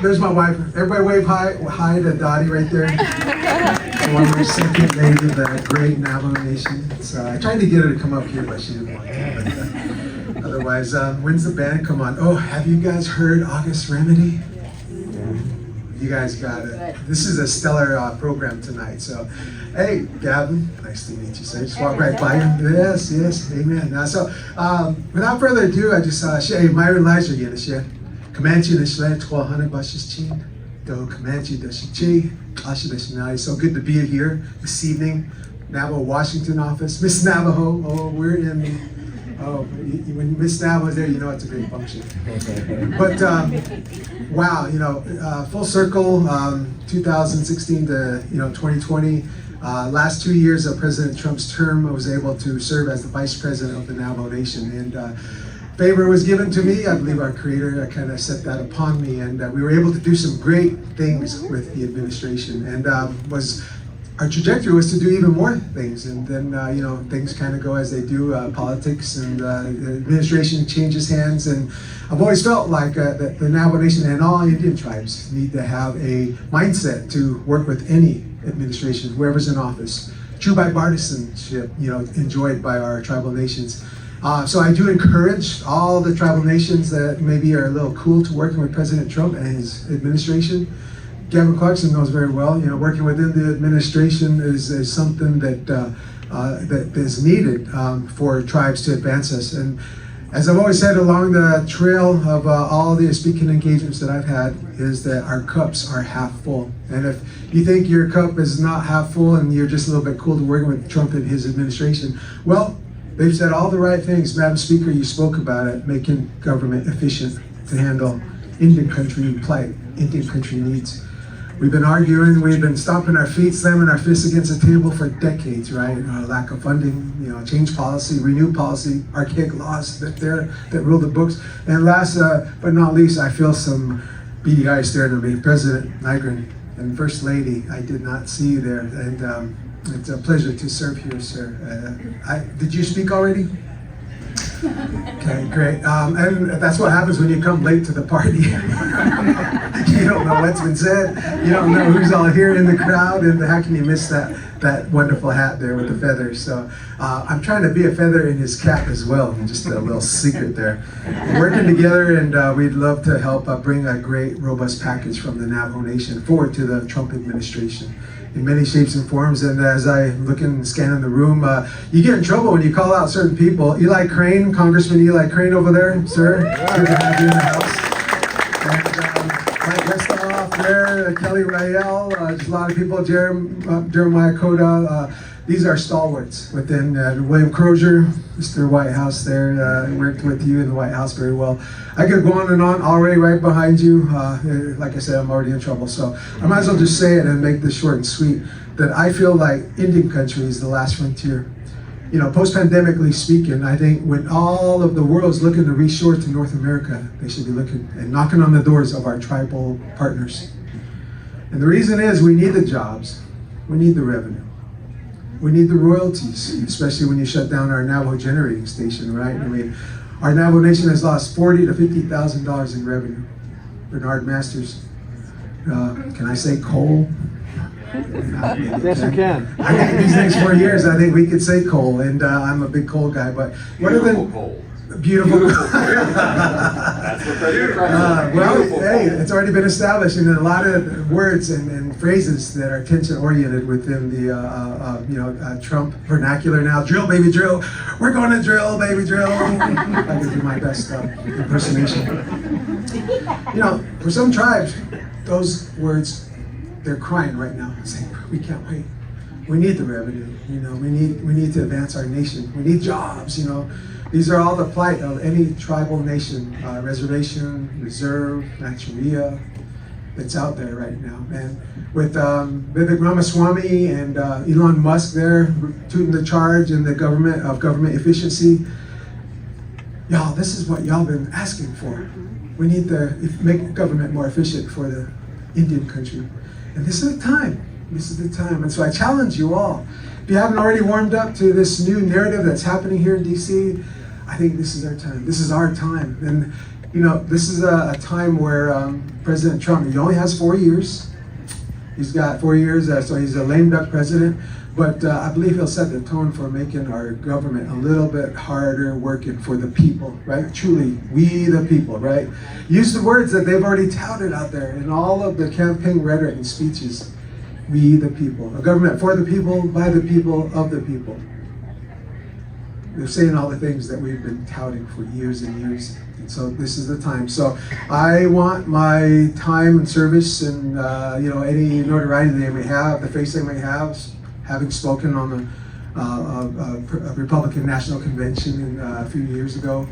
there's my wife. Everybody wave hi to Dottie right there. The former second lady of the great Navajo Nation. So I tried to get her to come up here, but she didn't want to. But, otherwise, when's the band come on? Oh, have you guys heard August Remedy? You guys got it. This is a stellar program tonight. So, hey, Gavin, nice to meet you, sir. Just walk right by you. Yes, amen. So, without further ado, I just hey, Myron Lizer, you know, Comanche the Shlet, 1200 Bush's Chin, Do Comanche the Shichi, Asha the Shinai. So good to be here this evening. Navajo Washington Office. Miss Navajo, we're in. When Miss Navajo's there, you know it's a great function. But wow, full circle, 2016 to 2020. Last 2 years of President Trump's term, I was able to serve as the Vice President of the Navajo Nation, and favor was given to me. I believe our Creator kind of set that upon me, and we were able to do some great things with the administration, and our trajectory was to do even more things, and then things kind of go as they do. Politics and the administration changes hands, and I've always felt like the Navajo Nation and all Indian tribes need to have a mindset to work with any administration, whoever's in office. True bipartisanship, enjoyed by our tribal nations. So I do encourage all the tribal nations that maybe are a little cool to working with President Trump and his administration. Gavin Clarkson knows very well, working within the administration is something that is needed for tribes to advance us. And as I've always said along the trail of all the speaking engagements that I've had, is that our cups are half full. And if you think your cup is not half full and you're just a little bit cool to working with Trump and his administration, well, they've said all the right things. Madam Speaker, you spoke about it, making government efficient to handle Indian country plight, Indian country needs. We've been arguing, we've been stomping our feet, slamming our fists against the table for decades, right? Lack of funding, change policy, renew policy, archaic laws that rule the books. And last but not least, I feel some beady eyes staring at me. President Nygren and First Lady, I did not see you there. And it's a pleasure to serve here, sir. Did you speak already? Okay, great. And that's what happens when you come late to the party. You don't know what's been said. You don't know who's all here in the crowd, and how can you miss that wonderful hat there with the feathers? So I'm trying to be a feather in his cap as well. Just a little secret there. We're working together, and we'd love to help bring a great, robust package from the Navajo Nation forward to the Trump administration in many shapes and forms. And as I look and scan in the room, you get in trouble when you call out certain people. Eli Crane, Congressman Eli Crane over there, sir. Good to have you in the house. And Mike Westoff there, Kelly Rael, just a lot of people, Jeremiah Coda. These are stalwarts within William Crozier, Mr. White House there, worked with you in the White House very well. I could go on and on, already right behind you. Like I said, I'm already in trouble, so I might as well just say it and make this short and sweet, that I feel like Indian country is the last frontier. Post-pandemically speaking, I think when all of the world's looking to reshore to North America, they should be looking and knocking on the doors of our tribal partners. And the reason is we need the jobs, we need the revenue. We need the royalties, especially when you shut down our Navajo generating station, right? I mean, our Navajo Nation has lost $40,000 to $50,000 in revenue. Bernard Masters, can I say coal? Yes, you can. I think these next 4 years, I think we could say coal, and I'm a big coal guy. But what are the coal? Beautiful. That's what President Trump well, hey, it's already been established, and a lot of words and phrases that are tension-oriented within the Trump vernacular now. Drill, baby, drill. We're going to drill, baby, drill. I can do my best impersonation. For some tribes, those words, they're crying right now, saying, "We can't wait. We need the revenue. We need to advance our nation. We need jobs. These are all the plight of any tribal nation, reservation, reserve, Manchuria, that's out there right now. And with Vivek Ramaswamy and Elon Musk there tooting the charge in the government efficiency, y'all, this is what y'all been asking for. We need to make government more efficient for the Indian country. And this is the time. This is the time. And so I challenge you all. If you haven't already warmed up to this new narrative that's happening here in DC, I think this is our time. This is our time. And You know, this is a time where President Trump, he only has 4 years. He's got 4 years, so he's a lame duck president. But I believe he'll set the tone for making our government a little bit harder working for the people, right? Truly, we the people, right? Use the words that they've already touted out there in all of the campaign rhetoric and speeches. We the people. A government for the people, by the people, of the people. They're saying all the things that we've been touting for years and years. And so this is the time. So I want my time and service and any notoriety they may have, the face they may have, having spoken on the Republican National Convention a few years ago,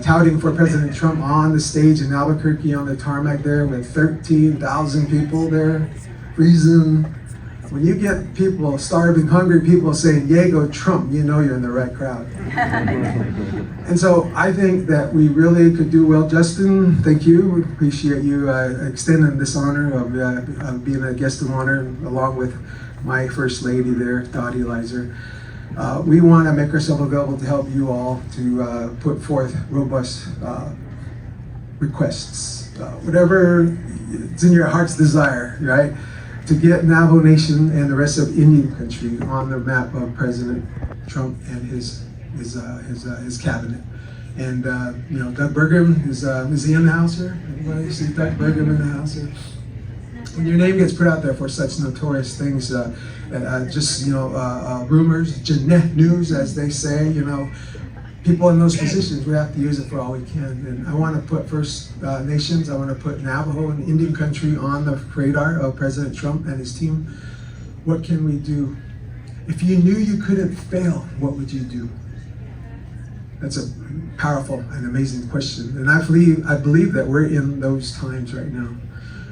touting for President Trump on the stage in Albuquerque on the tarmac there with 13,000 people there, freezing. When you get people, starving, hungry people saying, "Yay, go Trump," you know you're in the right crowd. And so I think that we really could do well. Justin, thank you. We appreciate you extending this honor of being a guest of honor along with my First Lady there, Dottie Lizer. We want to make ourselves available to help you all to put forth robust requests. Whatever it's in your heart's desire, right? To get Navajo Nation and the rest of Indian country on the map of President Trump and his cabinet. And Doug Burgum is he in the house here? Everybody see Doug Burgum in the house here? When your name gets put out there for such notorious things, rumors, Jeanette news, as they say, people in those positions, we have to use it for all we can. And I want to put First Nations, I want to put Navajo and Indian country on the radar of President Trump and his team. What can we do? If you knew you couldn't fail, what would you do? That's a powerful and amazing question. And I believe that we're in those times right now.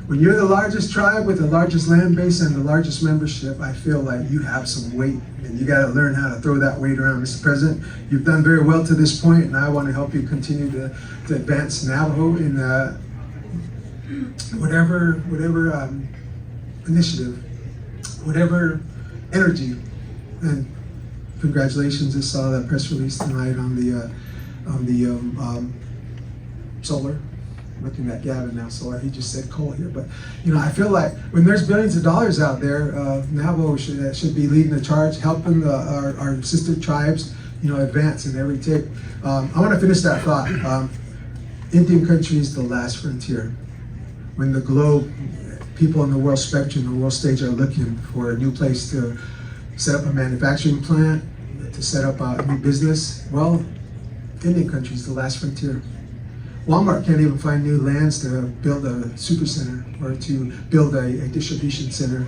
When you're the largest tribe with the largest land base and the largest membership, I feel like you have some weight, and you got to learn how to throw that weight around. Mr. President, you've done very well to this point, and I want to help you continue to advance Navajo in whatever initiative, whatever energy. And congratulations! I saw that press release tonight on the solar. Looking at Gavin now, so he just said coal here. But I feel like when there's billions of dollars out there, Navajo should be leading the charge, helping our sister tribes, advance in every tick. I want to finish that thought. Indian country is the last frontier. When the globe, people in the world spectrum, the world stage are looking for a new place to set up a manufacturing plant, to set up a new business, well, Indian country is the last frontier. Walmart can't even find new lands to build a super center or to build a distribution center.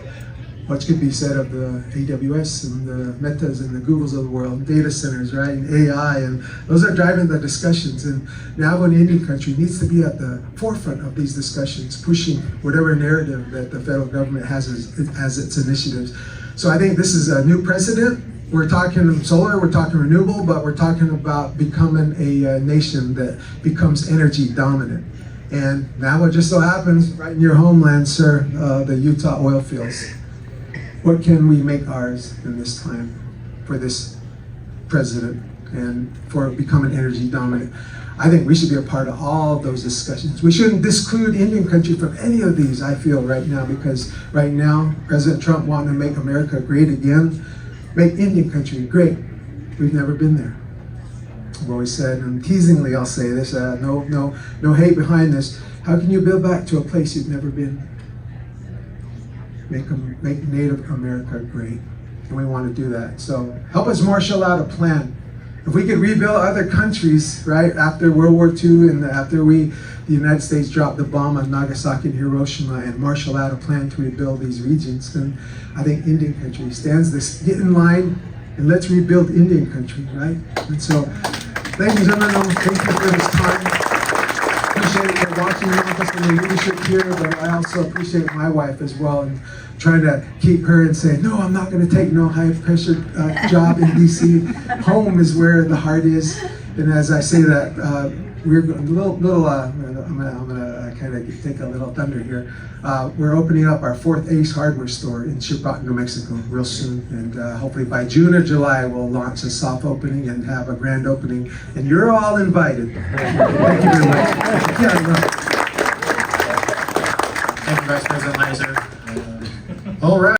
What could be said of the AWS and the Metas and the Googles of the world, data centers, right, and AI, and those are driving the discussions. And Navajo and Indian country needs to be at the forefront of these discussions, pushing whatever narrative that the federal government has as its initiatives. So I think this is a new precedent. We're talking solar, we're talking renewable, but we're talking about becoming a nation that becomes energy dominant. And now what just so happens, right in your homeland, sir, the Utah oil fields. What can we make ours in this time for this president and for becoming energy dominant? I think we should be a part of all of those discussions. We shouldn't disclude Indian country from any of these, I feel, right now, because right now, President Trump wanting to make America great again, make Indian country great. We've never been there. I've always said, and teasingly I'll say this, no hate behind this. How can you build back to a place you've never been? Make Native America great. And we want to do that. So help us marshal out a plan. If we could rebuild other countries, right, after World War II and after the United States dropped the bomb on Nagasaki and Hiroshima and marshal out a plan to rebuild these regions, then I think Indian country stands this. Get in line and let's rebuild Indian country, right? And so, ladies and gentlemen, thank you for this time. Appreciate your watching office and your leadership here, but I also appreciate my wife as well and trying to keep her and say, no, I'm not going to take no high pressure job in DC. Home is where the heart is, And as I say that, we're I'm gonna kind of take a little thunder here. We're opening up our 4th Ace Hardware store in Chillicothe, New Mexico, real soon, and hopefully by June or July we'll launch a soft opening and have a grand opening. And you're all invited. Thank you very much. Thank you, Vice President Lizer. All right.